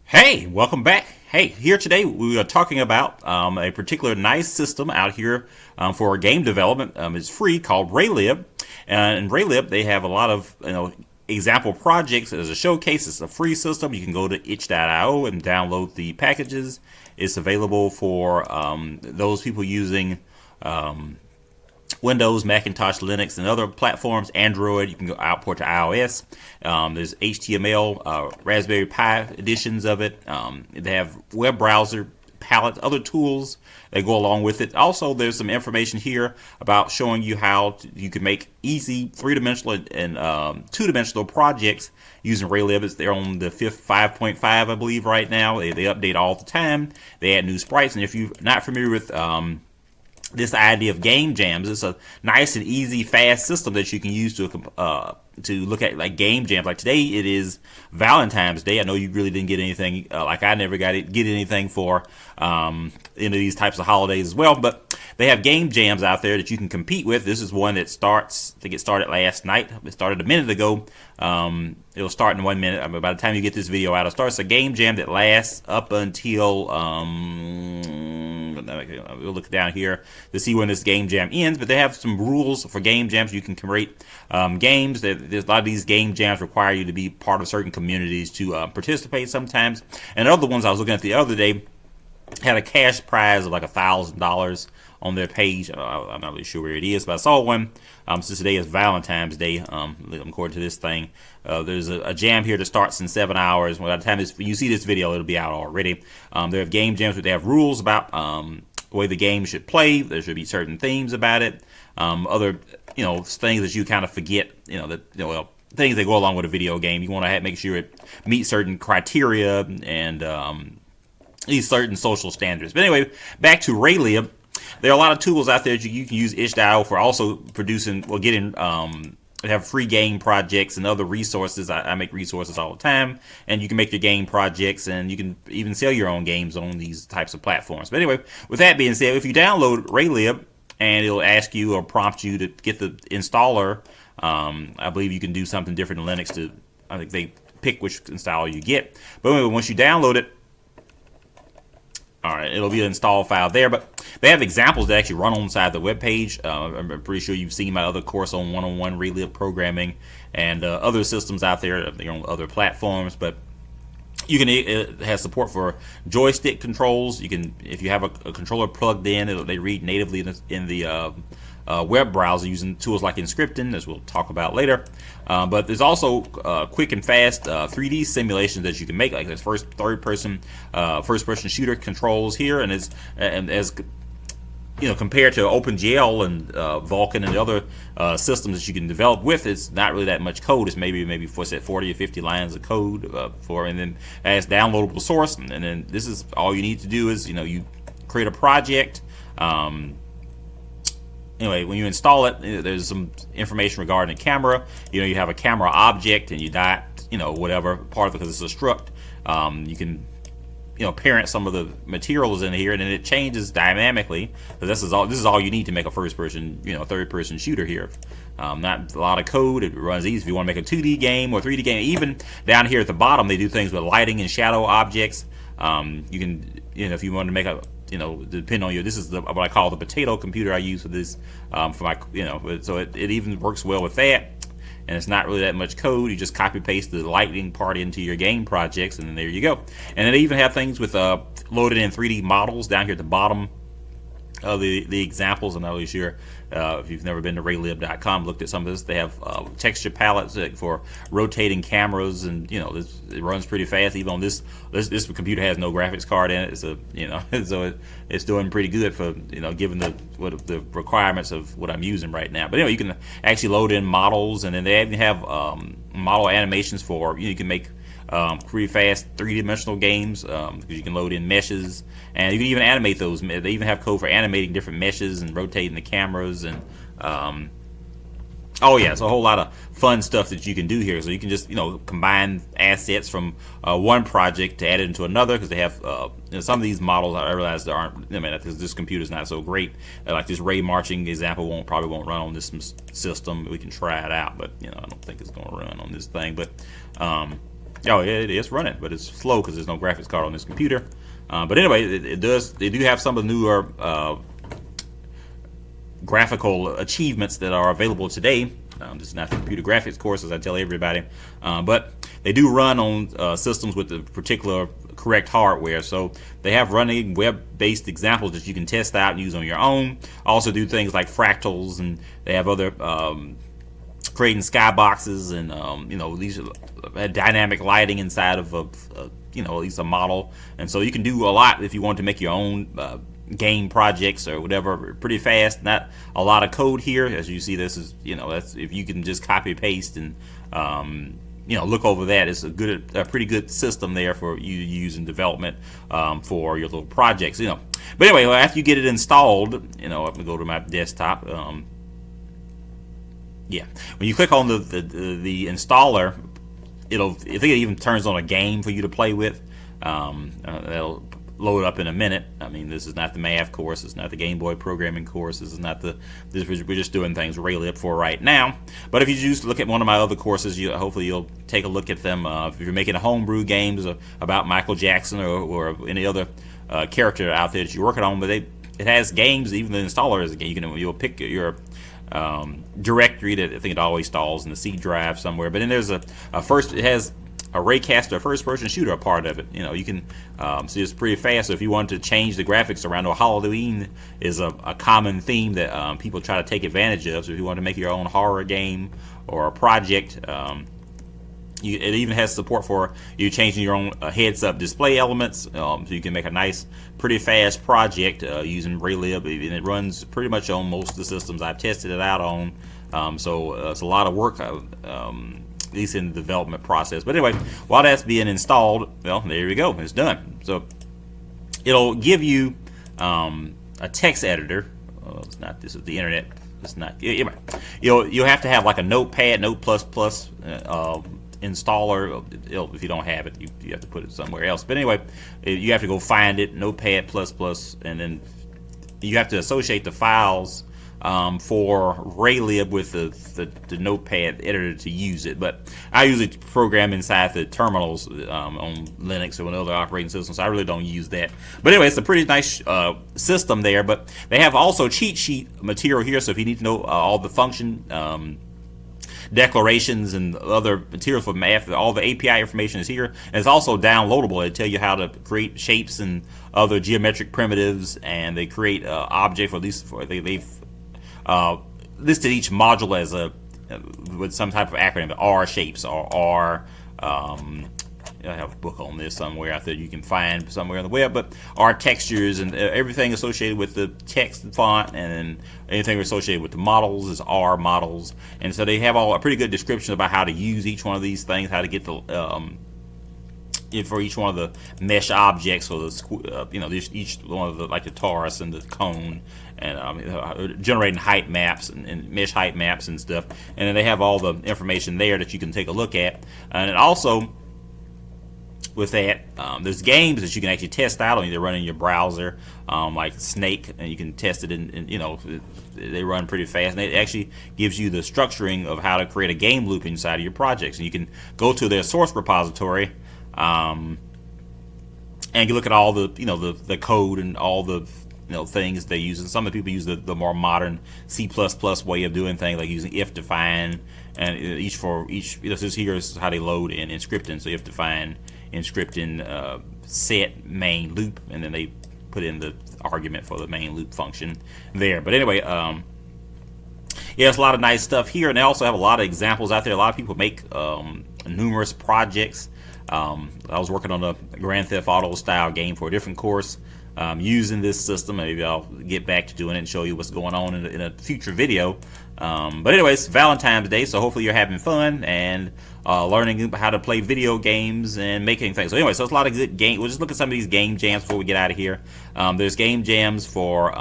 Hey, welcome back. Hey, here today we are talking about a particular nice system out here for game development. It's free, called raylib, and in raylib they have a lot of example projects as a showcase. It's a free system. You can go to itch.io and download the packages. It's available for those people using Windows, Macintosh, Linux, and other platforms. Android, you can go outport to iOS. There's HTML, Raspberry Pi editions of it. They have web browser palettes, other tools that go along with it. Also, there's some information here about showing you how you can make easy three-dimensional and two-dimensional projects using raylib. They're on the 5.5, I believe, right now. They update all the time. They add new sprites, and if you're not familiar with this idea of game jams, it's a nice and easy, fast system that you can use to look at like game jams. Like today, it is Valentine's Day. I know you really didn't get anything. Like I never get anything for any of these types of holidays as well. But they have game jams out there that you can compete with. This is one that starts. I think it started last night. It started a minute ago. It'll start in 1 minute. I mean, by the time you get this video out, it starts a game jam that lasts up until we'll look down here to see when this game jam ends. But they have some rules for game jams. You can create games. There's a lot of these game jams require you to be part of certain communities to participate sometimes. And other ones I was looking at the other day had a cash prize of like $1,000 on their page. I'm not really sure where it is, but I saw one. Since today is Valentine's Day, according to this thing, there's a jam here that starts in 7 hours. By the time you see this video, it'll be out already. They have game jams, but they have rules about the way the game should play. There should be certain themes about it. Other things that you kind of forget. Things that go along with a video game. You want to make sure it meets certain criteria and these certain social standards. But anyway, back to raylib. There are a lot of tools out there that you can use itch.io for also producing, have free game projects and other resources. I make resources all the time, and you can make your game projects, and you can even sell your own games on these types of platforms. But anyway, with that being said, if you download raylib, and it'll ask you or prompt you to get the installer, I believe you can do something different in Linux I think they pick which installer you get. But anyway, once you download it, all right, it'll be an install file there, but they have examples that actually run on inside the web page. I'm pretty sure you've seen my other course on one-on-one raylib programming and other systems out there. They're on other platforms, but you can. It has support for joystick controls. You can, if you have a controller plugged in, they read natively in the web browser using tools like Inscription, as we'll talk about later. But there's also quick and fast 3D simulations that you can make, like this first person shooter controls here, and as compared to OpenGL and Vulkan and the other systems that you can develop with, it's not really that much code. It's maybe 40 or 50 lines of code and then as downloadable source, and then this is all you need to do is you create a project. Anyway, when you install it, there's some information regarding the camera. You have a camera object, and you dot, whatever part of it, because it's a struct. You can, parent some of the materials in here, and then it changes dynamically. So this is all you need to make a first-person, third-person shooter here. Not a lot of code. It runs easy. If you want to make a 2D game or 3D game, even down here at the bottom, they do things with lighting and shadow objects. You can, if you want to make a depending on this is what I call the potato computer I use for this, for my, so it even works well with that, and it's not really that much code. You just copy paste the lighting part into your game projects, and then there you go. And then they even have things with loaded in 3D models down here at the bottom of the examples. I'm not really sure if you've never been to raylib.com, looked at some of this. They have texture palettes for rotating cameras, and it runs pretty fast. Even on this computer has no graphics card in it. So it's doing pretty good for given the requirements of what I'm using right now. But anyway, you can actually load in models, and then they even have model animations for you can make pretty fast three-dimensional games because you can load in meshes, and you can even animate those. They even have code for animating different meshes and rotating the cameras, and it's a whole lot of fun stuff that you can do here. So you can just combine assets from one project to add it into another, because they have some of these models I realize there aren't. Because this computer's not so great. Like this ray marching example probably won't run on this system. We can try it out, but I don't think it's going to run on this thing. But Oh, yeah, it is running, but it's slow because there's no graphics card on this computer. But anyway, it does. They do have some of the newer graphical achievements that are available today. This is not the computer graphics course, as I tell everybody, but they do run on systems with the particular correct hardware. So they have running web-based examples that you can test out and use on your own. Also do things like fractals, and they have other creating skyboxes and these dynamic lighting inside of at least a model. And so you can do a lot if you want to make your own game projects or whatever pretty fast. Not a lot of code here, as you see. This is that's if you can just copy paste and look over that. It's a pretty good system there for you to use in development for your little projects. But anyway, after you get it installed, I'm gonna go to my desktop. Yeah, when you click on the installer, I think it even turns on a game for you to play with. That'll load up in a minute. I mean, this is not the math course. It's not the Game Boy programming course. This is not we're just doing things raylib for right now. But if you just look at one of my other courses, hopefully you'll take a look at them. If you're making a homebrew games about Michael Jackson or any other character out there that you're working on, but it has games. Even the installer is a game. You'll pick your directory that I think it always installs in the C drive somewhere. But then there's it has a Raycaster first-person shooter, a part of it. You can see it's pretty fast. So if you want to change the graphics around, Halloween is a common theme that people try to take advantage of. So if you want to make your own horror game or a project, it even has support for you changing your own heads-up display elements, so you can make a nice, pretty fast project using raylib, and it runs pretty much on most of the systems I've tested it out on. So it's a lot of work, at least in the development process. But anyway, while that's being installed, well, there you go, it's done. So it'll give you a text editor. It's not. This is the internet. It's not. You'll have to have like a Notepad, Note++. Installer. If you don't have it, you have to put it somewhere else. But anyway, you have to go find it, Notepad++, and then you have to associate the files for raylib with the Notepad editor to use it. But I usually program inside the terminals on Linux or another operating system, so I really don't use that. But anyway, it's a pretty nice system there. But they have also cheat sheet material here, so if you need to know all the function declarations and other material for math, all the API information is here, and it's also downloadable. They tell you how to create shapes and other geometric primitives, and they create object for these. They've listed each module as with some type of acronym, R shapes or R. I have a book on this somewhere out there you can find somewhere on the web, but our textures and everything associated with the text and font, and anything associated with the models is R models. And so they have a pretty good description about how to use each one of these things, how to get the for each one of the mesh objects, or the each one of the, like the torus and the cone, and generating height maps and mesh height maps and stuff. And then they have all the information there that you can take a look at. And it also, with that, there's games that you can actually test out on either run in your browser, like Snake, and you can test it in they run pretty fast, and it actually gives you the structuring of how to create a game loop inside of your projects. And you can go to their source repository, and you look at all the the code and all the things they use. And some of the people use the more modern C++ way of doing things, like using if define, and each this here is how they load in scripting. So you have to define in scripting set main loop, and then they put in the argument for the main loop function there. But anyway, yeah, it's a lot of nice stuff here, and they also have a lot of examples out there. A lot of people make numerous projects. I was working on a Grand Theft Auto style game for a different course using this system. Maybe I'll get back to doing it and show you what's going on in a future video. But anyway, it's Valentine's Day, so hopefully you're having fun and learning how to play video games and making things. So anyway, so it's a lot of good game. We'll just look at some of these game jams before we get out of here. There's game jams for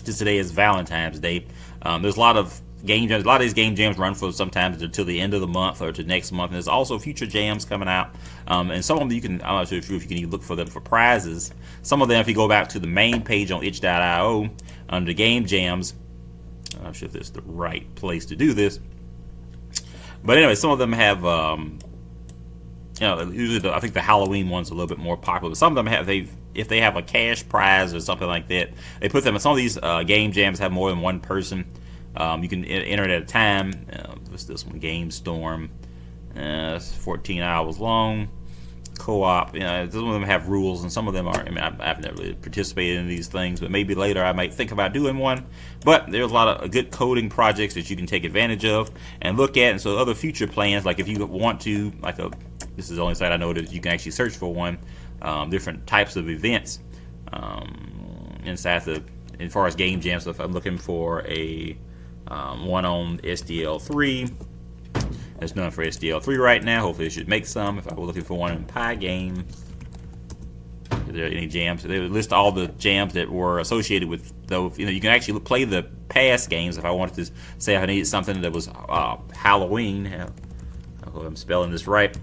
just today is Valentine's Day. There's a lot of game jams. A lot of these game jams run for sometimes until the end of the month or to next month. And there's also future jams coming out. And some of them you can, I'm not sure if you can even look for them for prizes. Some of them, if you go back to the main page on itch.io under game jams, I'm not sure if this is the right place to do this. But anyway, some of them have Usually I think the Halloween one's a little bit more popular. But some of them if they have a cash prize or something like that, they put them. Some of these game jams have more than one person. You can enter it at a time. What's this one? Game Storm. It's 14 hours long. Co-op. Some of them have rules, and some of them aren't. I mean, I've never really participated in these things, but maybe later I might think about doing one. But there's a lot of good coding projects that you can take advantage of and look at. And so other future plans, like if you want to, this is the only site I know that you can actually search for one, different types of events inside as far as game jams. So if I'm looking for a one on SDL3. There's none for SDL3 right now. Hopefully it should make some. If I were looking for one in Pi Game, if there are any jams, they would list all the jams that were associated with those. You can actually play the past games. If I wanted to say I needed something that was Halloween, I hope I'm spelling this right.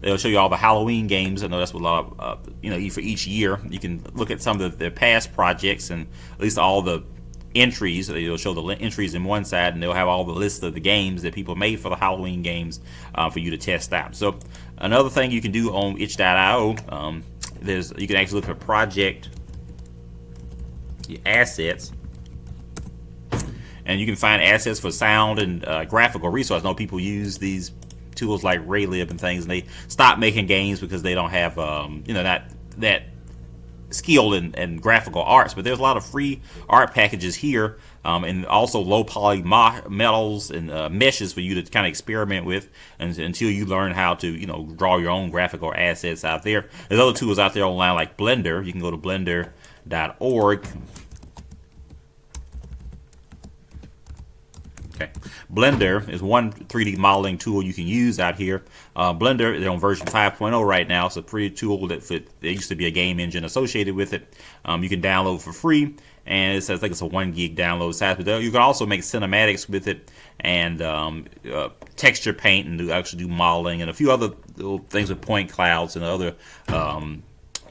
They'll show you all the Halloween games. I know that's what a lot of, for each year. You can look at some of their past projects and at least all the entries. They'll show the entries in one side, and they'll have all the lists of the games that people made for the Halloween games for you to test out. So another thing you can do on itch.io, you can actually look for project assets, and you can find assets for sound and graphical resources. I know people use these tools like raylib and things, and they stop making games because they don't have not that skill in graphical arts. But there's a lot of free art packages here, and also low poly metals and meshes for you to kind of experiment with until you learn how to draw your own graphical assets out there. There's other tools out there online like Blender. You can go to blender.org. Okay. Blender is one 3D modeling tool you can use out here. Blender, they're on version 5.0 right now. It's a free tool that there used to be a game engine associated with it. You can download for free, and I think it's a 1 gig download size. But you can also make cinematics with it and texture paint and actually do modeling and a few other little things with point clouds and other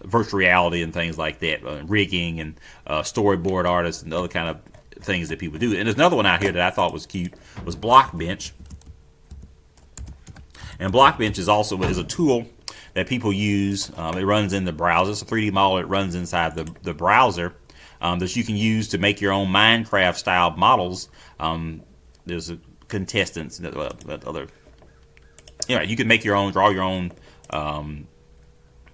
virtual reality and things like that, rigging and storyboard artists and other kind of things that people do. And there's another one out here that I thought was cute, was Blockbench. And Blockbench is a tool that people use. It runs in the browser. It's a 3D model. It runs inside the browser that you can use to make your own Minecraft style models. There's contestants and other. You can make your own, draw your own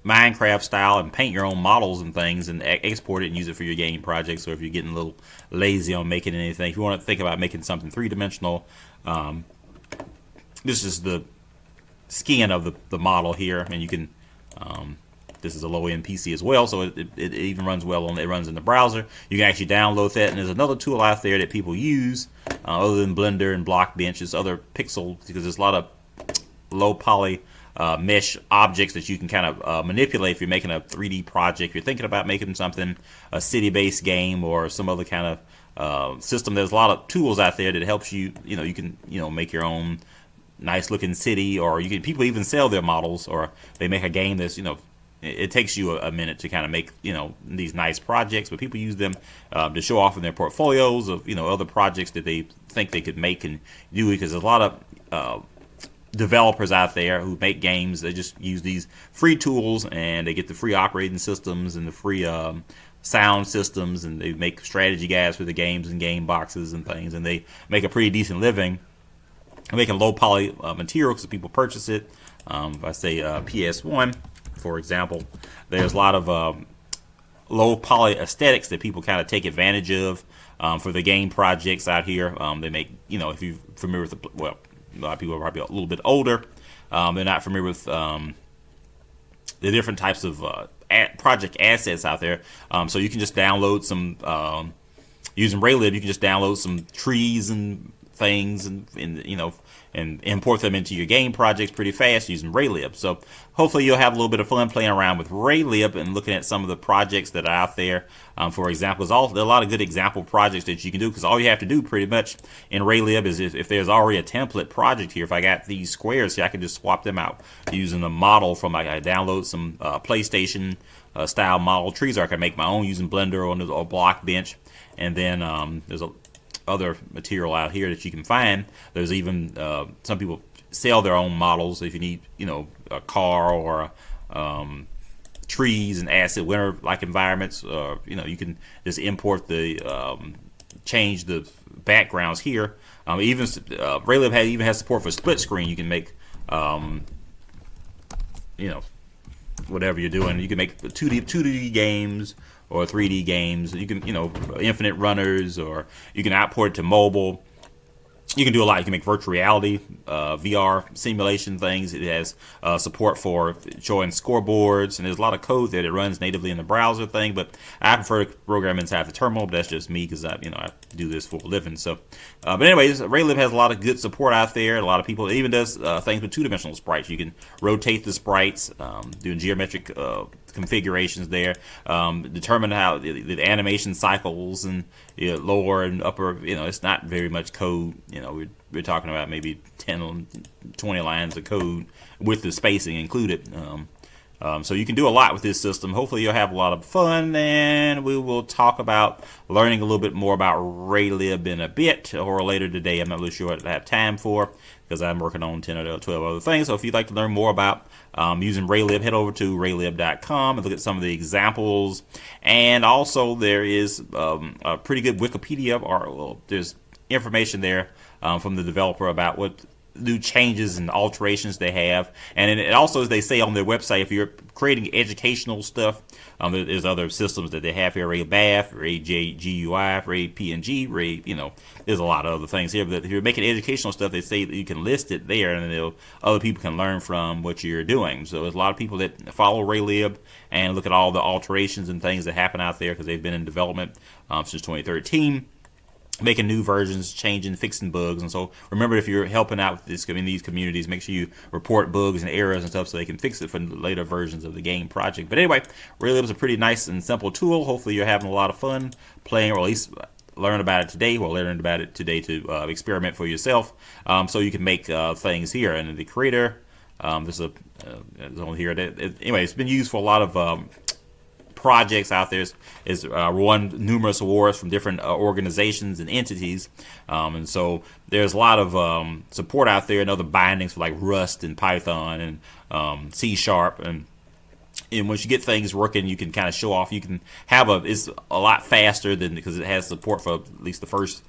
Minecraft style and paint your own models and things and export it and use it for your game projects. Or if you're getting a little lazy on making anything, if you want to think about making something three-dimensional, this is the skin of the model here, and you can this is a low-end PC as well, so it even runs well it runs in the browser. You can actually download that, and there's another tool out there that people use other than Blender and Blockbench. It's other pixel, because there's a lot of low poly mesh objects that you can kind of manipulate if you're making a 3D project. If you're thinking about making something, a city-based game or some other kind of system, there's a lot of tools out there that helps you. You can make your own nice-looking city, or people even sell their models, or they make a game that's it takes you a minute to kind of make these nice projects, but people use them to show off in their portfolios of other projects that they think they could make and do, because there's a lot of developers out there who make games. They just use these free tools, and they get the free operating systems and the free sound systems, and they make strategy guides for the games and game boxes and things, and they make a pretty decent living making low poly material because people purchase it. If I say PS1, for example, there's a lot of low poly aesthetics that people kind of take advantage of for the game projects out here. They make, if you're familiar with a lot of people are probably a little bit older. They're not familiar with the different types of project assets out there. So you can just download some, using raylib, you can just download some trees and things and import them into your game projects pretty fast using raylib. So hopefully you'll have a little bit of fun playing around with raylib and looking at some of the projects that are out there. For example, there are a lot of good example projects that you can do, because all you have to do pretty much in raylib is if there's already a template project here, if I got these squares here, I can just swap them out using a model from, I download some PlayStation style model trees, or I can make my own using Blender or Blockbench. And then there's other material out here that you can find. There's even some people sell their own models if you need, a car or trees and acid winter like environments. You can just import the change the backgrounds here. Even raylib even has support for split screen. You can make whatever you're doing. You can make 2D games or 3D games. You can infinite runners, or you can output it to mobile. You can do a lot. You can make virtual reality, VR simulation things. It has support for showing scoreboards, and there's a lot of code there that runs natively in the browser thing. But I prefer to program inside the terminal. But that's just me because I do this for a living. So, but anyways, raylib has a lot of good support out there. A lot of people, it even does things with two-dimensional sprites. You can rotate the sprites, doing geometric configurations there, determine how the animation cycles and lower and upper. It's not very much code. We're talking about maybe 10, 20 lines of code with the spacing included. So you can do a lot with this system. Hopefully you'll have a lot of fun, and we will talk about learning a little bit more about raylib in a bit or later today. I'm not really sure what I have time for because I'm working on 10 or 12 other things. So if you'd like to learn more about using raylib, head over to raylib.com and look at some of the examples. And also there is a pretty good Wikipedia, or there's information there from the developer about what new changes and alterations they have. And it also, as they say on their website, if you're creating educational stuff, there's other systems that they have here, RayBAF, RayGUI, RayPNG, there's a lot of other things here. But if you're making educational stuff, they say that you can list it there, and then other people can learn from what you're doing. So there's a lot of people that follow raylib and look at all the alterations and things that happen out there because they've been in development since 2013. Making new versions, changing, fixing bugs. And so remember, if you're helping out with this in these communities, make sure you report bugs and errors and stuff so they can fix it for later versions of the game project. But anyway, raylib is a pretty nice and simple tool. Hopefully you're having a lot of fun playing, or at least learn about it today. Well, learn about it today to experiment for yourself, so you can make things here. And the creator, this is on here. Anyway, it's been used for a lot of projects out there. Is won numerous awards from different organizations and entities, and so there's a lot of support out there and other bindings for like Rust and Python and C#, and once you get things working, you can kind of show off. You can have it's a lot faster than, because it has support for at least the first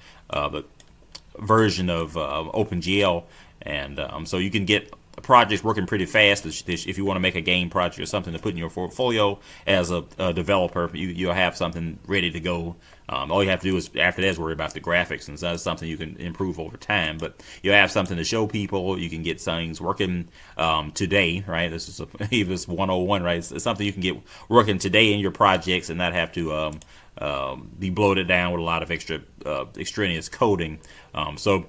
version of OpenGL, and so you can get projects working pretty fast. If you want to make a game project or something to put in your portfolio as a developer, you'll have something ready to go. All you have to do is after that is worry about the graphics, and so that's something you can improve over time. But you'll have something to show people. You can get things working today, right? This is even 101, right? It's something you can get working today in your projects and not have to be bloated down with a lot of extra extraneous coding. So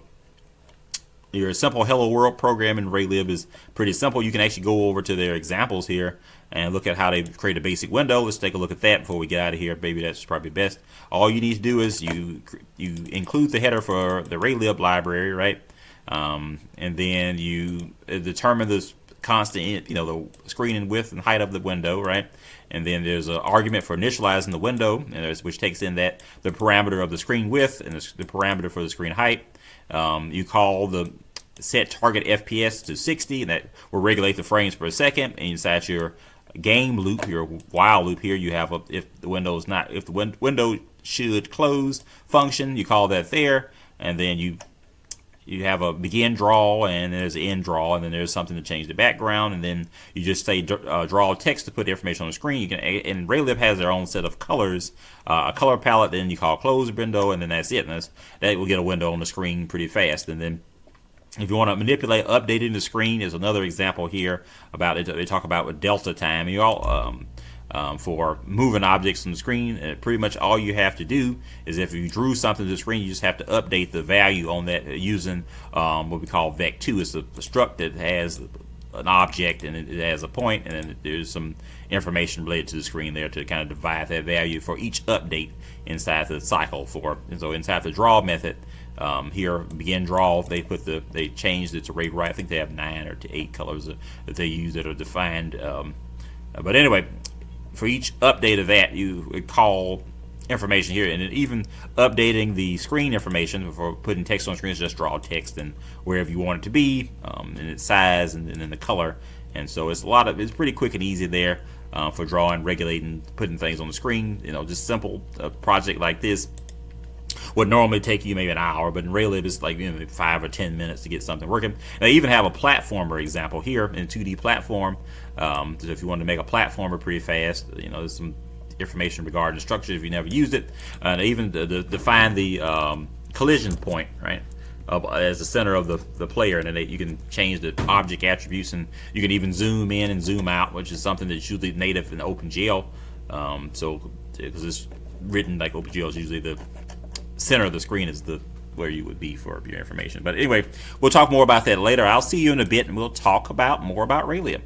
your simple Hello World program in raylib is pretty simple. You can actually go over to their examples here and look at how they create a basic window. Let's take a look at that before we get out of here. Maybe that's probably best. All you need to do is you include the header for the raylib library, right? And then you determine the constant, the screen width and height of the window, right? And then there's an argument for initializing the window, which takes in the parameter of the screen width and the parameter for the screen height. You call the set target FPS to 60, and that will regulate the frames per second. And inside your game loop, your while loop here, you have if the window should close function, you call that there, and then you have a begin draw, and there's an end draw, and then there's something to change the background, and then you just say draw text to put the information on the screen. You can, and raylib has their own set of colors, a color palette. Then you call close window, and then that's it. And that will get a window on the screen pretty fast. And then if you want to manipulate updating the screen, there's another example here about it. They talk about with delta time. You all for moving objects on the screen, pretty much all you have to do is if you drew something to the screen, you just have to update the value on that using what we call vec2. It's a struct that has an object and it has a point, and then there's some information related to the screen there to kind of divide that value for each update inside the cycle. And so inside the draw method, here begin draw, they changed it to rate right. I think they have 9 or 8 colors that they use that are defined. But anyway, for each update of that, you call information here, and even updating the screen information for putting text on screen is just draw text and wherever you want it to be, and its size, and then the color. And so it's it's pretty quick and easy there for drawing, regulating, putting things on the screen. Just simple project like this would normally take you maybe an hour, but in raylib it's like 5 or 10 minutes to get something working. And they even have a platformer example here in 2D platform. So if you want to make a platformer pretty fast, there's some information regarding structure if you never used it. And even define the collision point, right, as the center of the player, and then you can change the object attributes, and you can even zoom in and zoom out, which is something that's usually native in OpenGL. So because it's written like OpenGL is usually the center of the screen is where you would be for your information. But anyway, we'll talk more about that later. I'll see you in a bit, and we'll talk more about raylib.